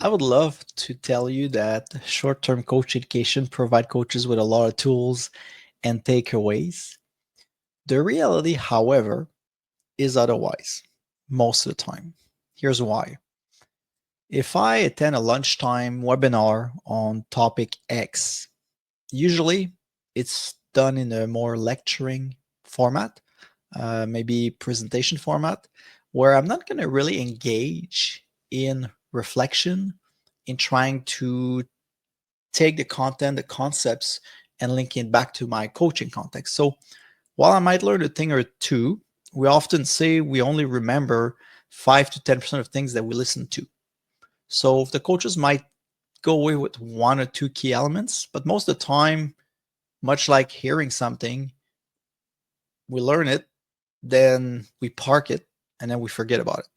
I would love to tell you that short-term coach education provide coaches with a lot of tools and takeaways. The reality, however, is otherwise most of the time. Here's why. If I attend a lunchtime webinar on topic X, usually it's done in a more lecturing format, maybe presentation format, where I'm not going to really engage in reflection, in trying to take the content, the concepts, and link it back to my coaching context. So while I might learn a thing or two, we often say we only remember 5 to 10% of things that we listen to. So the coaches might go away with one or two key elements, but most of the time, much like hearing something, we learn it, then we park it, and then we forget about it.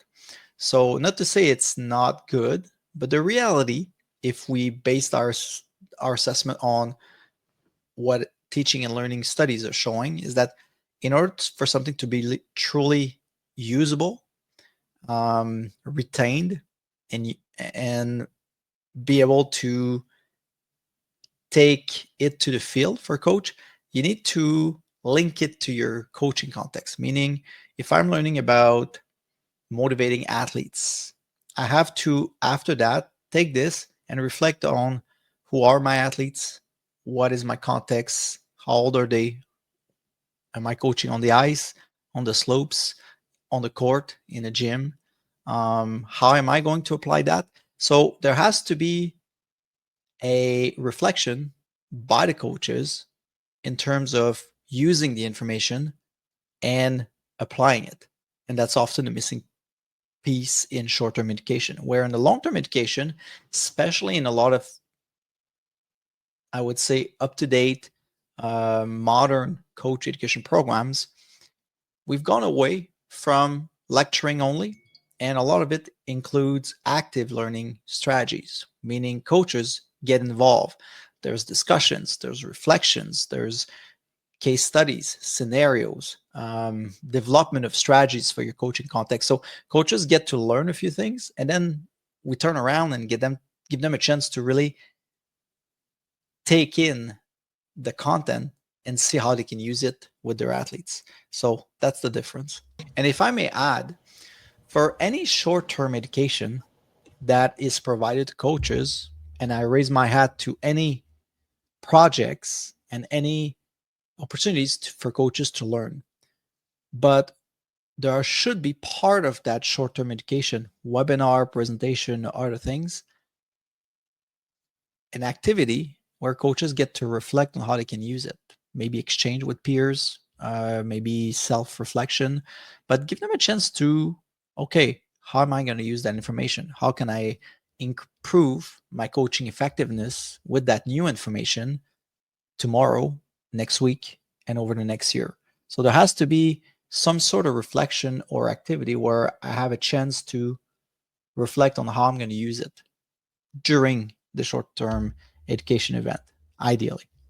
So not to say it's not good, but the reality, if we based our assessment on what teaching and learning studies are showing, is that in order for something to be truly usable, retained, and be able to take it to the field for a coach, you need to link it to your coaching context. Meaning, if I'm learning about motivating athletes, I have to, after that, take this and reflect on who are my athletes, what is my context, how old are they, am I coaching on the ice, on the slopes, on the court, in a gym? How am I going to apply that? So there has to be a reflection by the coaches in terms of using the information and applying it. And that's often the missing piece in short-term education, where in the long-term education, especially in a lot of, I would say, up-to-date, modern coach education programs, we've gone away from lecturing only, and a lot of it includes active learning strategies, meaning coaches get involved. There's discussions, there's reflections, there's case studies, scenarios, development of strategies for your coaching context. So coaches get to learn a few things, and then we turn around and give them a chance to really take in the content and see how they can use it with their athletes. So that's the difference. And if I may add, for any short-term education that is provided to coaches, and I raise my hat to any projects and any opportunities for coaches to learn, but there should be part of that short-term education, webinar, presentation, other things, an activity where coaches get to reflect on how they can use it, maybe exchange with peers, maybe self-reflection, but give them a chance to, okay, how am I going to use that information? How can I improve my coaching effectiveness with that new information tomorrow, next week, and over the next year? So there has to be some sort of reflection or activity where I have a chance to reflect on how I'm going to use it during the short-term education event, ideally.